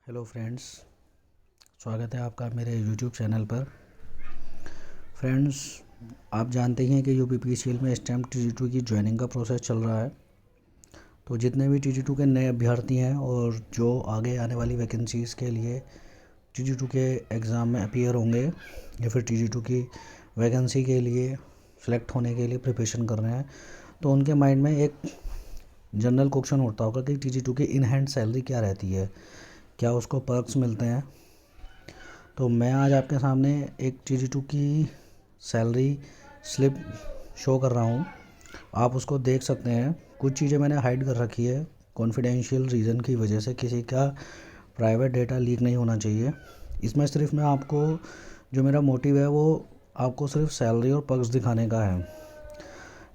Hello friends, स्वागत है आपका मेरे यूट्यूब चैनल पर। फ्रेंड्स, आप जानते ही हैं कि यूपीपीसीएल में इस टाइम टीजी2 की ज्वाइनिंग का प्रोसेस चल रहा है। तो जितने भी टीजी2 के नए अभ्यर्थी हैं और जो आगे आने वाली वैकेंसीज़ के लिए टीजी2 के एग्ज़ाम में अपीयर होंगे या फिर टीजी2 की वैकेंसी के लिए सेलेक्ट होने के लिए प्रिपरेशन कर रहे हैं, तो उनके माइंड में एक जनरल क्वेश्चन उठता होगा कि टीजी2 की इन हैंड सैलरी क्या रहती है, क्या उसको पर्क्स मिलते हैं। तो मैं आज आपके सामने एक टीजी2 की सैलरी स्लिप शो कर रहा हूँ, आप उसको देख सकते हैं। कुछ चीज़ें मैंने हाइड कर रखी है कॉन्फिडेंशियल रीज़न की वजह से, किसी का प्राइवेट डेटा लीक नहीं होना चाहिए। इसमें सिर्फ मैं आपको, जो मेरा मोटिव है वो आपको सिर्फ सैलरी और पर्क्स दिखाने का है।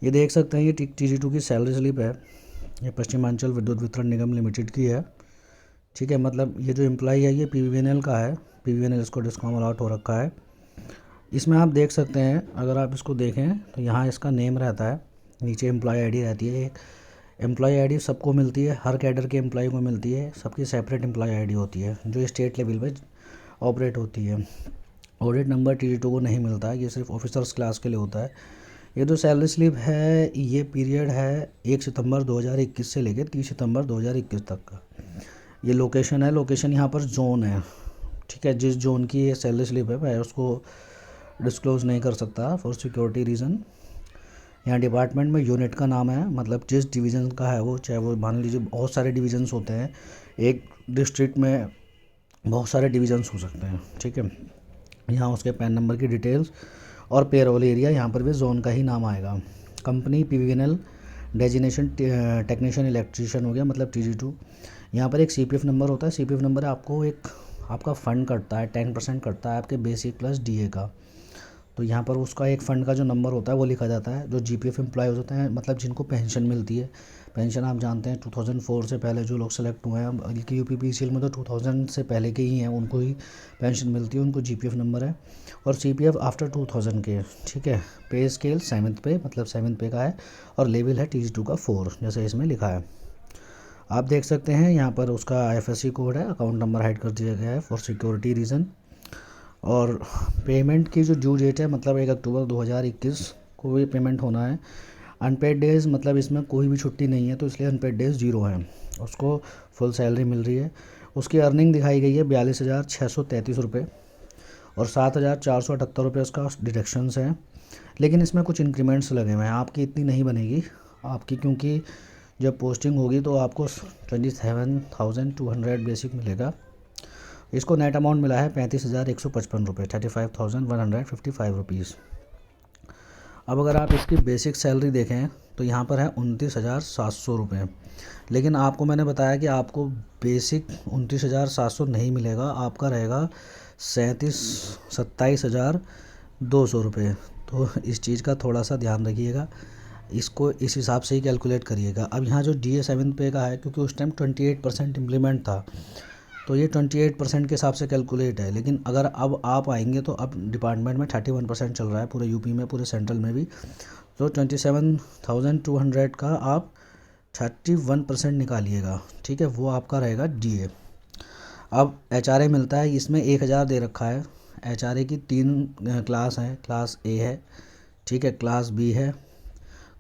ये देख सकते हैं, ये टीजी2 की सैलरी स्लिप है। ये पश्चिमांचल विद्युत वितरण निगम लिमिटेड की है। ठीक है, मतलब ये जो एम्प्लॉई है ये पीवीएनएल का है। पीवीएनएल इसको डिस्काउंट अलॉट हो रखा है। इसमें आप देख सकते हैं, अगर आप इसको देखें तो यहाँ इसका नेम रहता है, नीचे एम्प्लॉय आईडी रहती है। एक एम्प्लॉय आईडी सबको मिलती है, हर कैडर के एम्प्लॉय को मिलती है। सबकी सेपरेट एम्प्लॉय आईडी होती है जो स्टेट लेवल पे ऑपरेट होती है। ऑडिट नंबर टीजी2 को नहीं मिलता है, ये सिर्फ ऑफिसर्स क्लास के लिए होता है। ये जो सैलरी स्लिप है ये पीरियड है 1 सितंबर 2021 से लेकर 30 सितंबर 2021 तक का। ये लोकेशन है, लोकेशन यहाँ पर जोन है। ठीक है, जिस जोन की ये सैलरी स्लिप है मैं उसको डिस्क्लोज़ नहीं कर सकता फॉर सिक्योरिटी रीज़न। यहाँ डिपार्टमेंट में यूनिट का नाम है, मतलब जिस डिवीज़न का है वो, चाहे वो मान लीजिए बहुत सारे डिवीज़न्स होते हैं, एक डिस्ट्रिक्ट में बहुत सारे डिवीज़न्स हो सकते हैं। ठीक है, यहाँ उसके पैन नंबर की डिटेल्स और पेरोल एरिया, यहाँ पर भी जोन का ही नाम आएगा। कंपनी पीवीएनएल, डेजिनेशन टेक्नीशियन इलेक्ट्रीशियन हो गया, मतलब टीजी2। यहाँ पर एक सीपीएफ नंबर होता है। सीपीएफ नंबर आपको एक आपका फ़ंड कटता है, 10% कटता है आपके बेसिक प्लस डीए का। तो यहाँ पर उसका एक फ़ंड का जो नंबर होता है वो लिखा जाता है। जो जीपीएफ एम्प्लॉयज़ होते हैं, मतलब जिनको पेंशन मिलती है, पेंशन आप जानते हैं 2004 से पहले जो लोग सेलेक्ट हुए हैं, बल्कि यूपीपीसीएल में तो 2000 से पहले के ही हैं, उनको ही पेंशन मिलती है, उनको जीपीएफ नंबर है। और सीपीएफ आफ्टर 2000 के। ठीक है, पे स्केल 7th पे, मतलब 7th पे का है, और लेवल है टीजी2 का 4, जैसे इसमें लिखा है। आप देख सकते हैं यहाँ पर उसका आईएफएससी कोड है, अकाउंट नंबर हाइड कर दिया गया है फॉर सिक्योरिटी रीज़न। और पेमेंट की जो ड्यू डेट है, मतलब 1 अक्टूबर 2021 को ये पेमेंट होना है। अनपेड डेज़, मतलब इसमें कोई भी छुट्टी नहीं है, तो इसलिए अनपेड डेज़ 0 हैं। उसको फुल सैलरी मिल रही है। उसकी अर्निंग दिखाई गई है 42,633 रुपये, और 7,478 रुपये उसका डिडक्शंस हैं। लेकिन इसमें कुछ इंक्रीमेंट्स लगे हुए हैं, आपकी इतनी नहीं बनेगी आपकी, क्योंकि जब पोस्टिंग होगी तो आपको 27,200 बेसिक मिलेगा। इसको नेट अमाउंट मिला है 35,155 रुपये, 35,155 रुपीज़। अब अगर आप इसकी बेसिक सैलरी देखें तो यहाँ पर है 29,700 रुपये। लेकिन आपको मैंने बताया कि आपको बेसिक 29,700 नहीं मिलेगा, आपका रहेगा 27,200 रुपये। तो इस चीज़ का थोड़ा सा ध्यान रखिएगा, इसको इस हिसाब से ही कैलकुलेट करिएगा। अब यहाँ जो डीए 7 पे का है, क्योंकि उस टाइम 28% इम्प्लीमेंट था, तो ये 28% के हिसाब से कैलकुलेट है। लेकिन अगर अब आप आएंगे तो अब डिपार्टमेंट में 31% चल रहा है, पूरे यूपी में, पूरे सेंट्रल में भी। तो 27,200 का आप 31% निकालिएगा। ठीक है, वो आपका रहेगा डीए। अब एचआरए मिलता है, इसमें 1,000 दे रखा है। एचआरए की 3 क्लास हैं, क्लास ए है, ठीक है, क्लास बी है,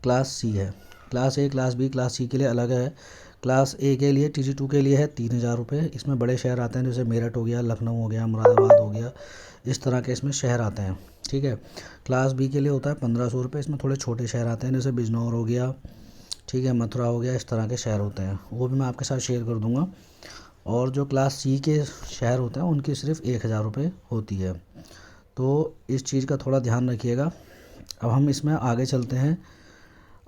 क्लास सी है। Class A, class B, class C के लिए अलग है। क्लास ए के लिए टीजी2 के लिए है 3,000 रुपये। इसमें बड़े शहर आते हैं, जैसे मेरठ हो गया, लखनऊ हो गया, मुरादाबाद हो गया, इस तरह के इसमें शहर आते हैं। ठीक है, क्लास बी के लिए होता है 1,500 रुपये। इसमें थोड़े छोटे शहर आते हैं, जैसे बिजनौर हो गया, ठीक है, मथुरा हो गया, इस तरह के शहर होते हैं, वो भी मैं आपके साथ शेयर कर दूँगा। और जो क्लास सी के शहर होते हैं उनकी सिर्फ 1,000 रुपये होती है। तो इस चीज़ का थोड़ा ध्यान रखिएगा। अब हम इसमें आगे चलते हैं।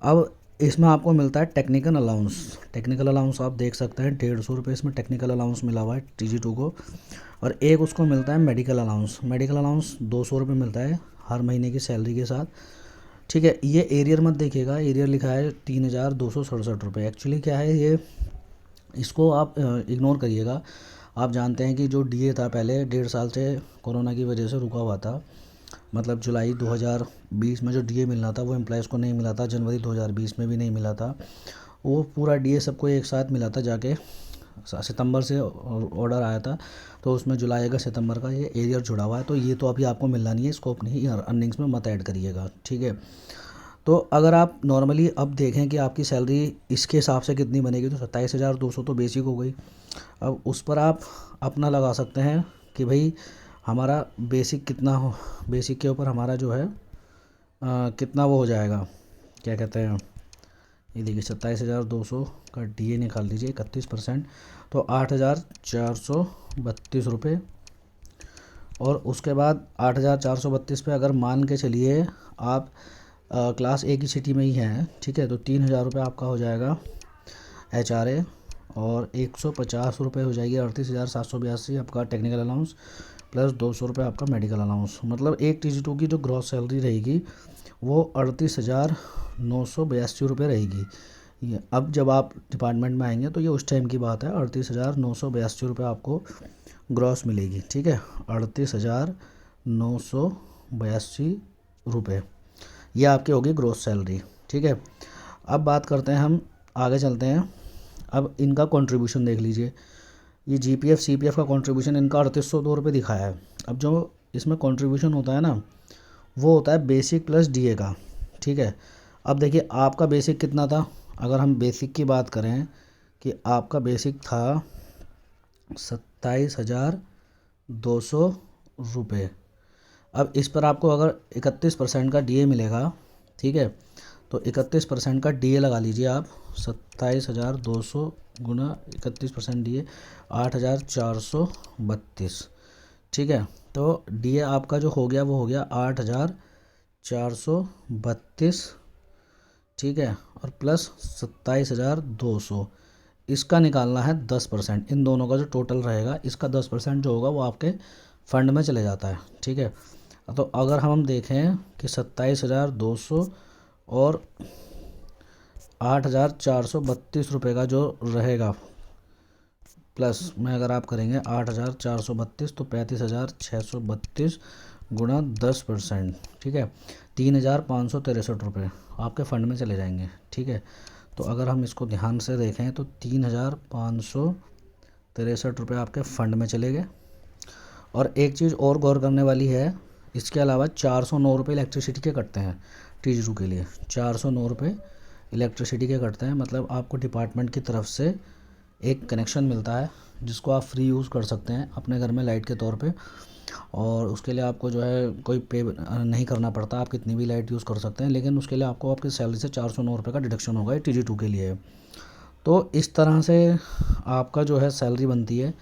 अब इसमें आपको मिलता है टेक्निकल अलाउंस। टेक्निकल अलाउंस आप देख सकते हैं 150 रुपये इसमें टेक्निकल अलाउंस मिला हुआ है टीजी2 को। और एक उसको मिलता है मेडिकल अलाउंस। मेडिकल अलाउंस 200 रुपये मिलता है हर महीने की सैलरी के साथ। ठीक है, ये एरियर मत देखिएगा, एरियर लिखा है 3,267 रुपये। एक्चुअली क्या है ये, इसको आप इग्नोर करिएगा। आप जानते हैं कि जो डीए था पहले 1.5 साल से कोरोना की वजह से रुका हुआ था, मतलब जुलाई 2020 में जो डीए मिलना था वो एम्प्लॉयज़ को नहीं मिला था, जनवरी 2020 में भी नहीं मिला था। वो पूरा डीए सबको एक साथ मिला था जाके सितंबर से ऑर्डर आया था, तो उसमें जुलाई अगस्त सितंबर का ये एरियर जुड़ा हुआ है, तो ये तो अभी आपको मिलना नहीं है, इसको अपनी अर्निंग्स में मत ऐड करिएगा, ठीक है। तो अगर आप नॉर्मली अब देखें कि आपकी सैलरी इसके हिसाब से कितनी बनेगी, तो 27,200 तो बेसिक हो गई। अब उस पर आप अपना लगा सकते हैं कि भाई हमारा बेसिक कितना हो, बेसिक के ऊपर हमारा जो है कितना वो हो जाएगा, क्या कहते हैं, ये देखिए 27,200 का DA निकाल दीजिए 31%, तो 8,432 रुपये। और उसके बाद 8,432 पे अगर मान के चलिए आप क्लास A की सिटी में ही हैं, ठीक है, तो 3,000 रुपये आपका हो जाएगा HRA, और 150 रुपये हो जाएगी 38,782 आपका टेक्निकल अलाउंस, प्लस 200 रुपये आपका मेडिकल अलाउंस। मतलब एक TG2 की जो ग्रॉस सैलरी रहेगी वो 38,982 रुपये रहेगी। ये अब जब आप डिपार्टमेंट में आएंगे तो ये उस टाइम की बात है, 38,982 रुपये आपको ग्रॉस मिलेगी, ठीक है, 38,982 रुपये, ये आपकी होगी ग्रॉस सैलरी, ठीक है। अब बात करते हैं, हम आगे चलते हैं। अब इनका कंट्रीब्यूशन देख लीजिए, ये GPF CPF का कंट्रीब्यूशन इनका 3802 रुपये दिखाया है। अब जो इसमें कंट्रीब्यूशन होता है ना, वो होता है बेसिक प्लस DA का, ठीक है। अब देखिए आपका बेसिक कितना था, अगर हम बेसिक की बात करें कि आपका बेसिक था 27,200 रुपये। अब इस पर आपको अगर 31% का DA मिलेगा, ठीक है, तो 31% का DA लगा लीजिए आप, 27,200 गुना 31% DA 8,432, ठीक है। तो DA आपका जो हो गया वो हो गया 8,432, ठीक है, और प्लस 27,200, इसका निकालना है 10%, इन दोनों का जो टोटल रहेगा इसका 10% जो होगा वो आपके फंड में चले जाता है, ठीक है। तो अगर हम देखें कि 27,200 और 8,432 रुपये का जो रहेगा प्लस में अगर आप करेंगे 8,432 तो 35,632 गुणा 10%, ठीक है, 3,563 रुपये आपके फ़ंड में चले जाएंगे, ठीक है। तो अगर हम इसको ध्यान से देखें तो 3,563 रुपये आपके फ़ंड में चले गए। और एक चीज़ और गौर करने वाली है, इसके अलावा 409 रुपये इलेक्ट्रिसिटी के कटते हैं TG2 के लिए, 409 रुपये इलेक्ट्रिसिटी के कटते हैं। मतलब आपको डिपार्टमेंट की तरफ से एक कनेक्शन मिलता है जिसको आप फ्री यूज़ कर सकते हैं अपने घर में लाइट के तौर पे, और उसके लिए आपको जो है कोई पे नहीं करना पड़ता, आप कितनी भी लाइट यूज़ कर सकते हैं, लेकिन उसके लिए आपको आपकी सैलरी से 409 रुपये का डिडक्शन होगा TG2 के लिए। तो इस तरह से आपका जो है सैलरी बनती है।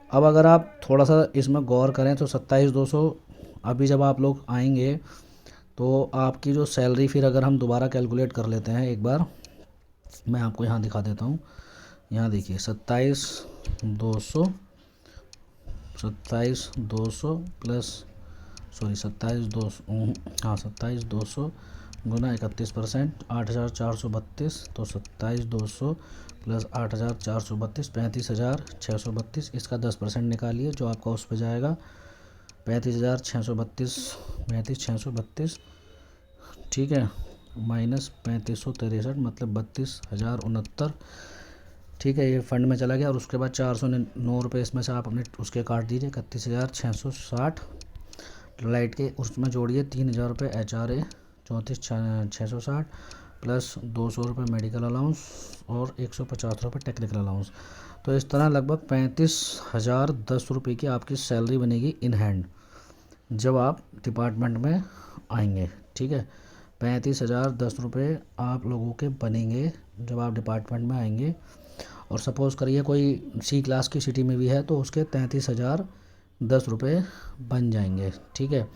अब अगर आप थोड़ा सा इसमें गौर करें तो 27,200 अभी जब आप लोग आएंगे तो आपकी जो सैलरी, फिर अगर हम दोबारा कैलकुलेट कर लेते हैं एक बार, मैं आपको यहाँ दिखा देता हूँ। यहाँ देखिए 27,200 प्लस 27,200 गुना 31%, 8,432, तो 27,200 प्लस 8,432 35,632, इसका 10% निकालिए जो आपका उस पर जाएगा 35,632, ठीक है, माइनस 3563, मतलब 32,069, ठीक है, ये फंड में चला गया। और उसके बाद 409 रुपये इसमें से आप अपने उसके काट दीजिए, 31,660 लाइट के उसमें जोड़िए, 3,000 रुपये HRA 34,660 प्लस 200 रुपये मेडिकल अलाउंस और 150 रुपये टेक्निकल अलाउंस। तो इस तरह लगभग 35,010 रुपये की आपकी सैलरी बनेगी इन हैंड जब आप डिपार्टमेंट में आएंगे, ठीक है। 35,010 रुपये आप लोगों के बनेंगे जब आप डिपार्टमेंट में आएंगे। और सपोज़ करिए कोई C क्लास की सिटी में भी है तो उसके 33,010 रुपये बन जाएंगे, ठीक है।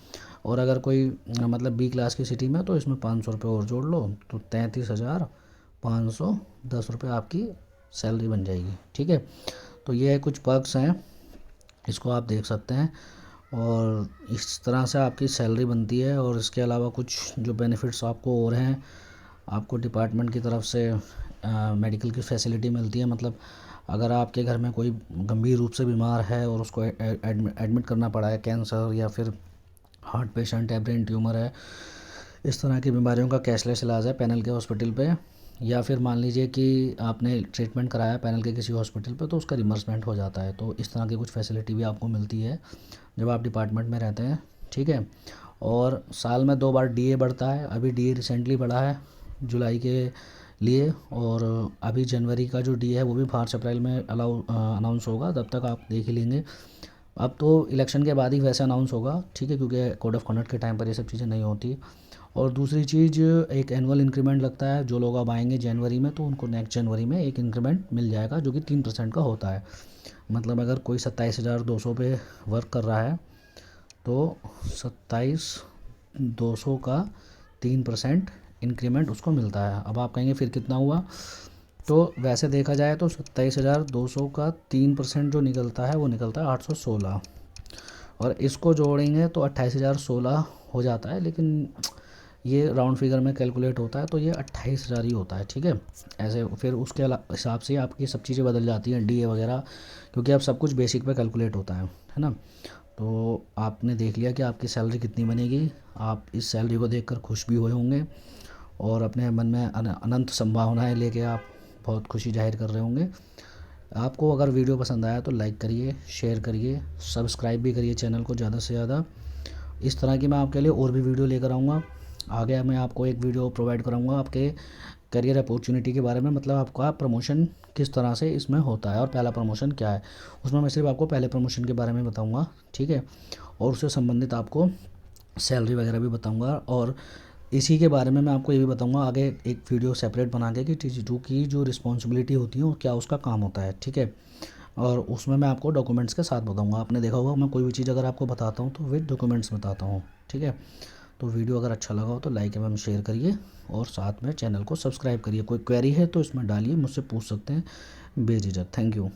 और अगर कोई मतलब B क्लास की सिटी में तो इसमें 500 रुपये और जोड़ लो तो 33,510 रुपये आपकी सैलरी बन जाएगी, ठीक है। तो ये कुछ पर्क्स हैं, इसको आप देख सकते हैं, और इस तरह से आपकी सैलरी बनती है। और इसके अलावा कुछ जो बेनिफिट्स आपको और हैं, आपको डिपार्टमेंट की तरफ से मेडिकल की फैसिलिटी मिलती है। मतलब अगर आपके घर में कोई गंभीर रूप से बीमार है और उसको एडमिट करना पड़ा है, कैंसर या फिर हार्ट पेशेंट है, ब्रेन ट्यूमर है, इस तरह की बीमारियों का कैशलेस इलाज है पैनल के हॉस्पिटल पे। या फिर मान लीजिए कि आपने ट्रीटमेंट कराया पैनल के किसी हॉस्पिटल पे, तो उसका रिमर्समेंट हो जाता है। तो इस तरह की कुछ फैसिलिटी भी आपको मिलती है जब आप डिपार्टमेंट में रहते हैं, ठीक है। और साल में 2 बार डीए बढ़ता है। अभी डीए रिसेंटली बढ़ा है जुलाई के लिए, और अभी जनवरी का जो डीए है वो भी मार्च अप्रैल में अनाउंस होगा, तब तक आप देख ही लेंगे। अब तो इलेक्शन के बाद ही वैसे अनाउंस होगा, ठीक है, क्योंकि कोड ऑफ कंडक्ट के टाइम पर ये सब चीज़ें नहीं होती। और दूसरी चीज़, एक एनुअल इंक्रीमेंट लगता है। जो लोग अब आएंगे जनवरी में, तो उनको नेक्स्ट जनवरी में एक इंक्रीमेंट मिल जाएगा जो कि 3% का होता है। मतलब अगर कोई 27,200 पे वर्क कर रहा है, तो 27,200 का 3% इंक्रीमेंट उसको मिलता है। अब आप कहेंगे फिर कितना हुआ, तो वैसे देखा जाए तो 27,200 का 3% जो निकलता है वो निकलता है 816, और इसको जोड़ेंगे तो 28,016 हो जाता है। लेकिन ये राउंड फिगर में कैलकुलेट होता है, तो ये 28,000 ही होता है, ठीक है। ऐसे फिर उसके हिसाब से आपकी सब चीज़ें बदल जाती हैं, डीए वगैरह, क्योंकि अब सब कुछ बेसिक पे कैलकुलेट होता है ना। तो आपने देख लिया कि आपकी सैलरी कितनी बनेगी। आप इस सैलरी को देखकर खुश भी हुए होंगे, और अपने मन में अनंत संभावनाएं लेके आप बहुत खुशी जाहिर कर रहे होंगे। आपको अगर वीडियो पसंद आया तो लाइक करिए, शेयर करिए, सब्सक्राइब भी करिए चैनल को ज़्यादा से ज़्यादा। इस तरह की मैं आपके लिए और भी वीडियो लेकर आऊँगा। आगे मैं आपको एक वीडियो प्रोवाइड कराऊँगा आपके करियर अपॉर्चुनिटी के बारे में, मतलब आपका प्रमोशन किस तरह से इसमें होता है और पहला प्रमोशन क्या है। उसमें मैं सिर्फ आपको पहले प्रमोशन के बारे में बताऊँगा, ठीक है, और उससे संबंधित आपको सैलरी वगैरह भी बताऊँगा। और इसी के बारे में मैं आपको ये भी बताऊंगा आगे एक वीडियो सेपरेट बना के कि T2 की जो रिस्पॉन्सिबिलिटी होती है वो क्या उसका काम होता है, ठीक है। और उसमें मैं आपको डॉक्यूमेंट्स के साथ बताऊंगा। आपने देखा होगा मैं कोई भी चीज़ अगर आपको बताता हूँ तो विद डॉक्यूमेंट्स बताता हूँ, ठीक है। तो वीडियो अगर अच्छा लगा हो तो लाइक एवं शेयर करिए, और साथ में चैनल को सब्सक्राइब करिए। कोई क्वेरी है तो इसमें डालिए, मुझसे पूछ सकते हैं बेझिझक। Thank you.